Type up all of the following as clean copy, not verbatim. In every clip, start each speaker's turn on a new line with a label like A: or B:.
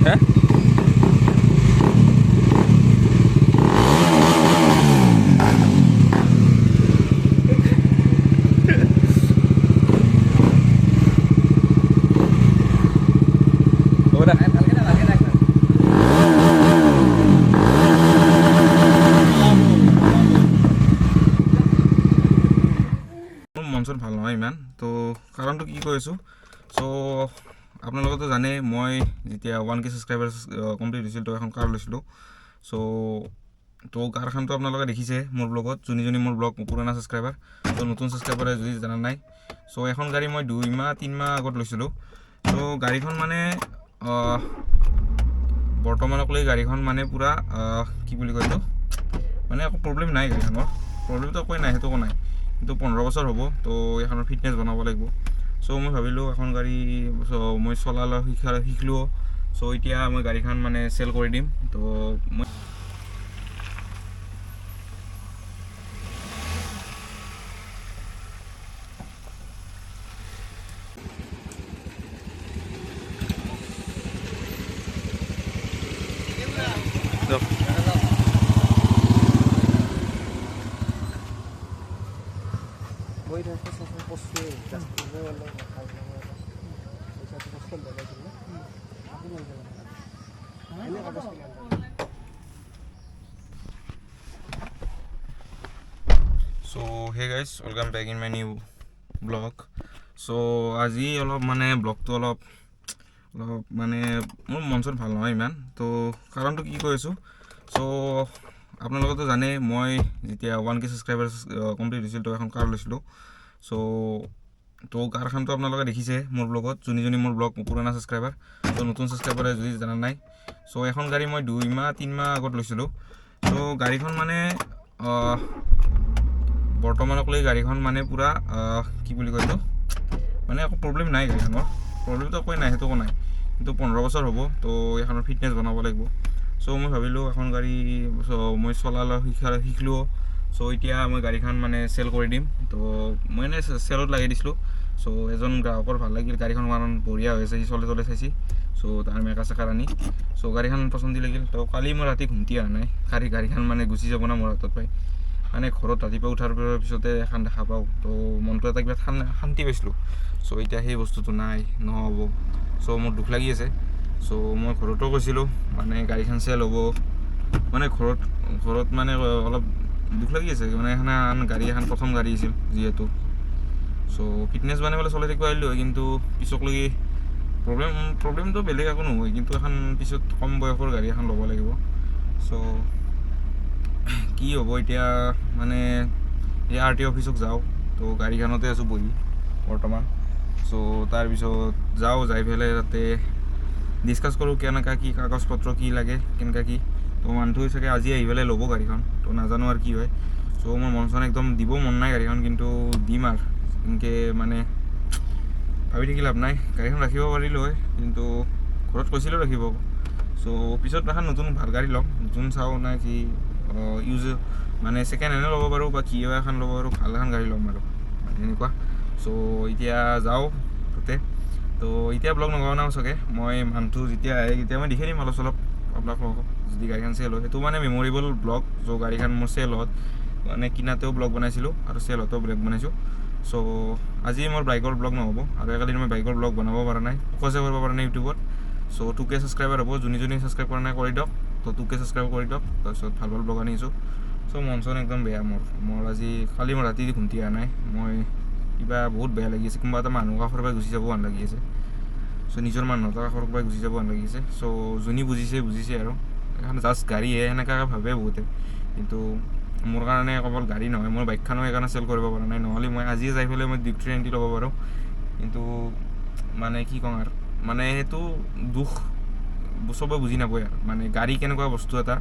A: হ্যাঁ মন ভাল নহয় ইমান তো কাৰণটো কি কৈ আছোঁ চ' আপোনালোকেতো জানে মই যেতিয়া 1K ছাবস্ক্ৰাইবাৰ কমপ্লিট হৈছিল তো এখন কাৰ লৈছিলোঁ ত' কাৰখনটো আপোনালোকে দেখিছে মোৰ ব্লগত যোনী মোৰ ব্লগ পুৰণা ছাবস্ক্ৰাইবাৰ তো নতুন ছাবস্ক্ৰাইবাৰে যদি জানা নাই চ' এখন গাড়ী মই 2-3 মাহ আগত লৈছিলোঁ ত' গাড়ীখন মানে বৰ্তমানকলৈ গাড়ীখন মানে পূৰা কি বুলি কয় এইটো মানে একো প্ৰব্লেম নাই গাড়ীখনৰ প্ৰব্লেমটো একোৱেই নাই সেইটো একো নাই কিন্তু 15 বছৰ হ'ব তো এইখনৰ ফিটনেছ বনাব লাগিব চ' মই ভাবিলোঁ এখন গাড়ী মই চলালোঁ শিকিলোঁ চ' এতিয়া মই গাড়ীখন মানে চেল কৰি দিম তো মই So hey guys, welcome back in my new vlog. So আজি অলপ মানে ব্লগটো অলপ মানে মোৰ মন ভাল নহয় ইমান তো কাৰণটো কি কৈ আছোঁ চ' আপোনালোকেতো জানে মই যেতিয়া 1K ছাবস্ক্ৰাইবাৰ কমপ্লিট হৈছিল তো এখন কাৰ লৈছিলোঁ ত' কাৰখনটো আপোনালোকে দেখিছে মোৰ ব্লগত যোনী মোৰ ব্লগ পুৰণা ছাবস্ক্ৰাইবাৰ তো নতুন ছাবস্ক্ৰাইবাৰে যদি জানা নাই চ' এখন গাড়ী মই 2-3 মাহ আগত লৈছিলোঁ ত' গাড়ীখন মানে বৰ্তমানকলৈ গাড়ীখন মানে পূৰা কি বুলি কয় এইটো মানে একো প্ৰব্লেম নাই গাড়ীখনৰ প্ৰব্লেমটো একোৱেই নাই সেইটো একো নাই কিন্তু 15 বছৰ হ'ব তো এইখনৰ ফিটনেছ বনাব লাগিব চ' মই ভাবিলোঁ এখন গাড়ী মই চলালোঁ শিকিলোঁ চ' এতিয়া মই গাড়ীখন মানে চেল কৰি দিম তো মই এনেই চেলত লাগি দিছিলোঁ চ' এজন গ্ৰাহকৰ ভাল লাগিল গাড়ীখন কাৰণ বঢ়িয়া হৈছে সি চলে চাইছি চ' তাৰ মেকা চেকাৰ আনি চ' গাড়ীখন পচন্দ লাগিল তো কালি মই ৰাতি ঘুমটি অহা নাই গাড়ীখন মানে গুচি যাব না মোৰ হাতত পাই মানে ঘৰত ৰাতিপুৱা উঠাৰ পিছতে এখন দেখা পাওঁ তো মনটো এটা কিবা শান্তি পাইছিলোঁ চ' এতিয়া সেই বস্তুটো নাই নহ'ব চ' মোৰ দুখ লাগি আছে চ' মই ঘৰতো কৈছিলোঁ মানে গাড়ীখন চেল হ'ব মানে ঘৰত মানে অলপ দুখ লাগি আছে মানে এখন গাড়ী এখন প্ৰথম গাড়ী আছিল যিহেতু চ' ফিটনেছ বনাবলৈ চলাই থাকিব আহিলোঁ হয় কিন্তু পিছকলৈকে প্ৰব্লেমটো বেলেগ একো নহয় কিন্তু এখন পিছত কম বয়সৰ গাড়ী এখন ল'ব লাগিব চ' কি হ'ব এতিয়া মানে এই RT অফিচক যাওঁ তো গাড়ীখনতে আছোঁ বহি বৰ্তমান চ' তাৰপিছত যাই পেলাই তাতে ডিছকাছ কৰোঁ কেনেকুৱা কি কাগজ পত্ৰ কি লাগে কেনেকুৱা কি তো মানুহটো চাগে আজি আহি পেলাই ল'ব গাড়ীখন তো নাজানো আৰু কি হয় চ' মোৰ মন চন একদম দিব মন নাই গাড়ীখন কিন্তু দিম আৰু এনেকৈ মানে ভাবি থাকি লাভ নাই গাড়ীখন ৰাখিব পাৰিলোঁ হয় কিন্তু ঘৰত কৈছিলোঁ ৰাখিব চ' পিছত এখন নতুন ভাল গাড়ী ল'ম নতুন চাওঁ নাই কি ইউজ মানে ছেকেণ্ড হেণ্ডে ল'ব পাৰোঁ বা কিয় এখন ল'ব পাৰোঁ ভাল এখন গাড়ী ল'ম আৰু মানে এনেকুৱা চ' এতিয়া যাওঁ তাতে তো এতিয়া ব্লগ নবনাওঁ চাগে মই মানুহটো যেতিয়া আহে তেতিয়া মই দেখাই দিম অলপ চলপ আপোনালোকক যদি গাড়ীখন চেল হয় সেইটো মানে মেমৰিবল ব্লগ চ' গাড়ীখন মোৰ চেল হোৱাত মানে কিনাতেও ব্লগ বনাইছিলোঁ আৰু চেল হোৱাতেও ব্লগ বনাইছোঁ চ' আজি মোৰ বাইকৰ ব্লগ নহ'ব আৰু একেদিন মই বাইকৰ ব্লগ বনাব পৰা নাই ফ'কাছে কৰিব পৰা নাই ইউটিউবত চ' 2K ছাবস্ক্ৰাইবাৰ হ'ব যোনী ছাবস্ক্ৰাইব কৰা নাই কৰি দিয়ক তো 2K ছাবস্ক্ৰাইব কৰি দিয়ক তাৰপিছত ভাল ব্লগ আনিছোঁ চ' মন চন একদম বেয়া মোৰ আজি কালি মই ৰাতি ঘুমটি অহা নাই মই কিবা বহুত বেয়া লাগি আছে কোনোবা এটা মানুহ কাষৰ পৰা গুচি যাব হেন লাগি আছে চ' নিজৰ মানুহ এটা কাষৰ পৰা গুচি যাব হেন লাগি আছে চ' যোনী বুজিছে আৰু এখন জাষ্ট গাড়ীহে সেনেকুৱাকৈ ভাবে বহুতে কিন্তু মোৰ কাৰণে কেৱল গাড়ী নহয় মোৰ বাইকখনো সেইকাৰণে চেল কৰিব পৰা নাই নহ'লে মই আজিয়ে যাই পেলাই মই ডিপ 390 ল'ব পাৰোঁ কিন্তু মানে কি কওঁ আৰু মানে সেইটো দুখ চবে বুজি নাপায় আৰু মানে গাড়ী কেনেকুৱা বস্তু এটা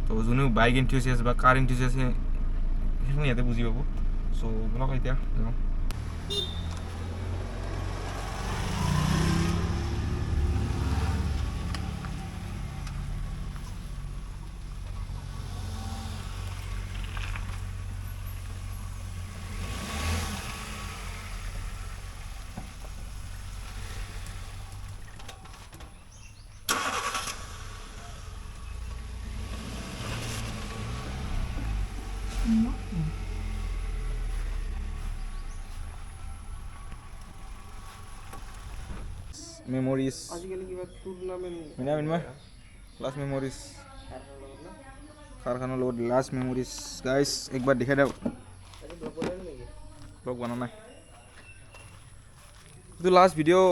A: তো যোনে বাইক এন্থুচিয়াষ্ট বা কাৰ এন্থুচিয়াষ্ট সেইখিনি ইয়াতে বুজি পাব চ' বলক এতিয়া যাওঁ মেমৰিজ
B: আজিকালি কিবা টুৰ্নামেণ্ট
A: মিনা লাষ্ট মেমৰিজ খাৰখানৰ লগত লাষ্ট মেমৰিজ গাইজ একবাৰ দেখাই দিয়ক ব্লগ বনা নাই এইটো লাষ্ট ভিডিঅ'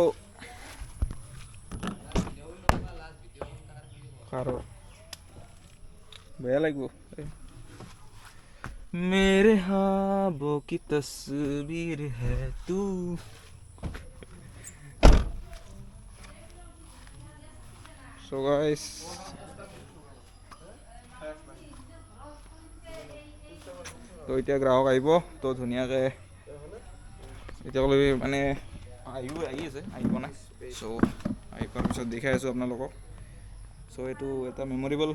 A: খাৰৰ বেয়া লাগিব मेरे ख्वाबों की तस्वीर है तू so guys তো এতিয়া গ্ৰাহক আহিব তো ধুনীয়াকৈ এতিয়ালৈ মানে আহি আছে আহি পোৱা নাই চ' আহি পোৱাৰ পিছত দেখাই আছোঁ আপোনালোকক চ' এইটো এটা মেমৰেবল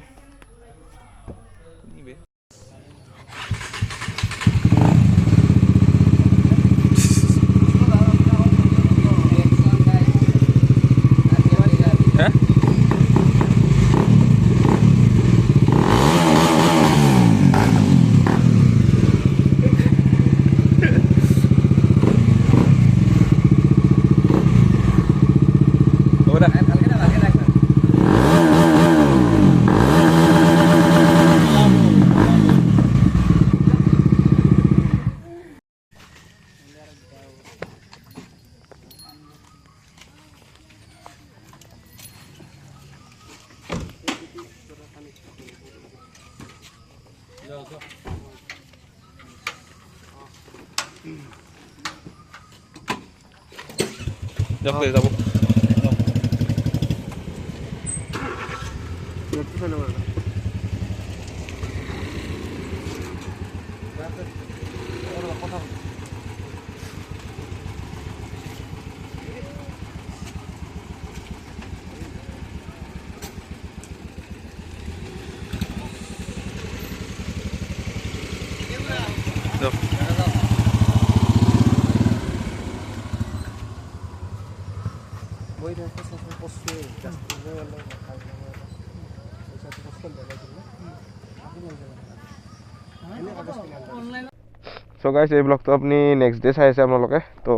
A: যাব চ' গাইছ এই ব্লগটো আপুনি নেক্সট ডে চাই আছে আপোনালোকে তো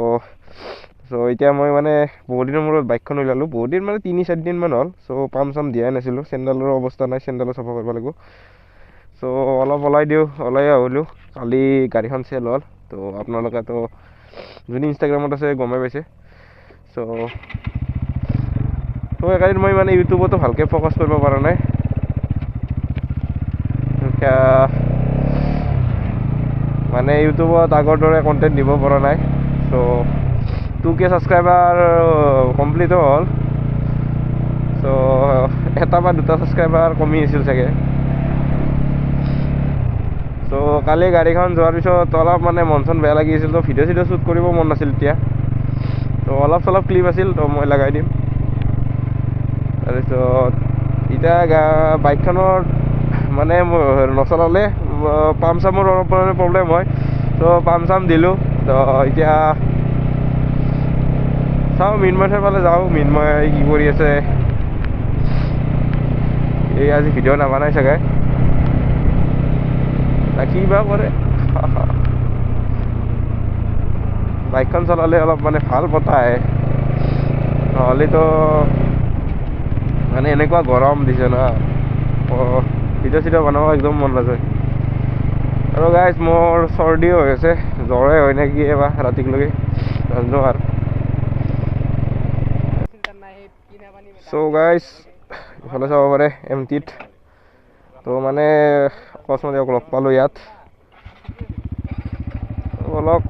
A: এতিয়া মই মানে বহুত দিনৰ মূৰত বাইকখন ওলালোঁ বহুত দিন মানে 3-4 দিনমান হ'ল চ' পাম চাম দিয়াই নাছিলোঁ চেণ্ডেলৰ অৱস্থা নাই চেণ্ডেলো চাফা কৰিব লাগিব চ' অলপ ওলাই আহিলোঁ কালি গাড়ীখন চেল হ'ল তো আপোনালোকে তো যোনে ইনষ্টাগ্ৰামত আছে গমেই পাইছে চ' এইকাৰণে মই মানে ইউটিউবতো ভালকৈ ফ'কাছ কৰিব পৰা নাই মানে ইউটিউবত আগৰ দৰে কণ্টেণ্ট দিব পৰা নাই চ' 2K ছাবস্ক্ৰাইবাৰ কমপ্লিটো হ'ল চ' 1 বা 2 ছাবস্ক্ৰাইবাৰ কমি আছিল চাগে চ' কালি গাড়ীখন যোৱাৰ পিছত অলপ মানে মন চন বেয়া লাগি আছিল তো ভিডিঅ' শ্বুট কৰিব মন নাছিল এতিয়া তো অলপ চলপ ক্লিপ আছিল তো মই লগাই দিম তাৰপিছত এতিয়া বাইকখনৰ মানে নচলালে পাম চামৰ অলপ মানে প্ৰব্লেম হয় তো পাম চাম দিলোঁ তো এতিয়া চাওঁ মিনময়ৰ ফালে যাওঁ মিনময় কি কৰি আছে এই আজি ভিডিঅ' নাবনাই চাগে কি বা কৰে বাইকখন চলালে অলপ মানে ভাল বতাহ আহে নহ'লেতো মানে এনেকুৱা গৰম দিছে না ভিডিঅ' বনাব একদম মন নাযায় আৰু গাইজ মোৰ চৰ্দিও হৈ আছে জ্বৰে হয় নেকি এবাৰ ৰাতিলৈকে নাজানো আৰু চ' গাইজ ইফালে চাব পাৰে এমটিত তো মানে অকস্মাত লগ পালোঁ ইয়াত অলপ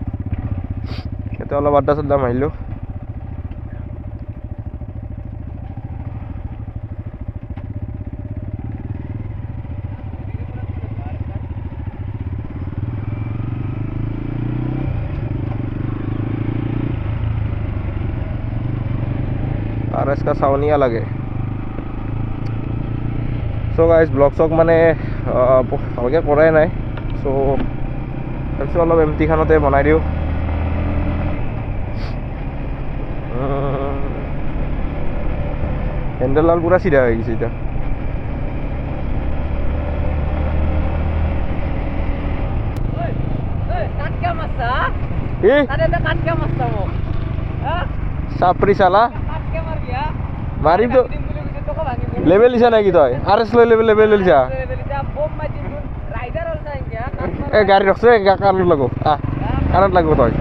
A: এতিয়া অলপ আড্ডা চাড্ডা মাৰিলোঁ और इसका साउनिया लगे सो गाइस ब्लॉग चक माने भालके कराई नाई सो भाविছোঁ অলপ এমটি খানতে বনাই দিওঁ হেণ্ডেলডাল পুৰা চিধা হৈ গৈছে এতিয়া চাপৰি চালা
B: মাৰিম তো লেভেল দিছা নেকি তই আৰ এছ লৈ লেভেল দিছা এই গাড়ী ৰখছে কাণত লাগো কাণত লাগব তই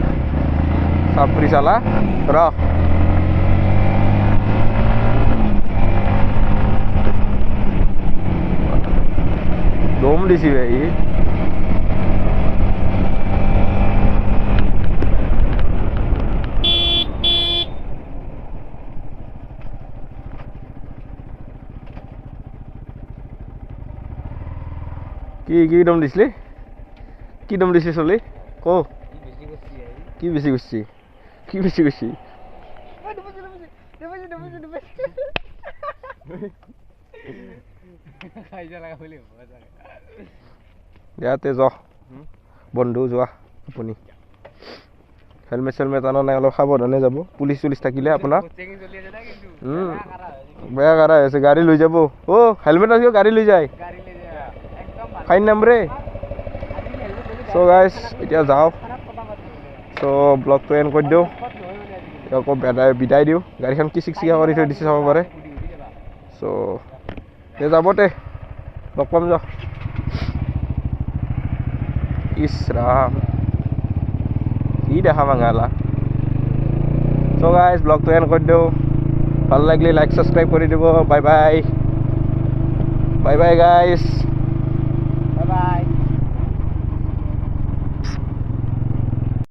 B: চাপৰি চালা ৰ দম দিছি ভাই কি দম দিছিলি কি দম দিছি চলি ক কি বেছি করছি কি বেছি করছি ইয়াতে য বন্ধু যোৱা আপুনি হেলমেট চেলমেট আনা নাই অলপ সাৱধানে যাব পুলিচ চুলিচ থাকিলে আপোনাৰ বেয়া কাৰা আছে গাড়ী লৈ যাব হেলমেট আছে গাড়ী লৈ যায় ফাইন নাম্বাৰে চ' গাইজ এতিয়া যাওঁ চ' ব্লগটো এণ্ড কৰি দিওঁ আকৌ বিদায় দিওঁ গাড়ীখন কি চিকচিকা কৰি থৈ দিছে চাব পাৰে চ' যাব তে লগ পাম যাওঁ ইছ ৰাম কি দেখা মাঙালা চ' গাইজ ব্লগটো এণ্ড কৰি দিওঁ ভাল লাগিলে লাইক ছাবস্ক্ৰাইব কৰি দিব বাই বাই গাইজ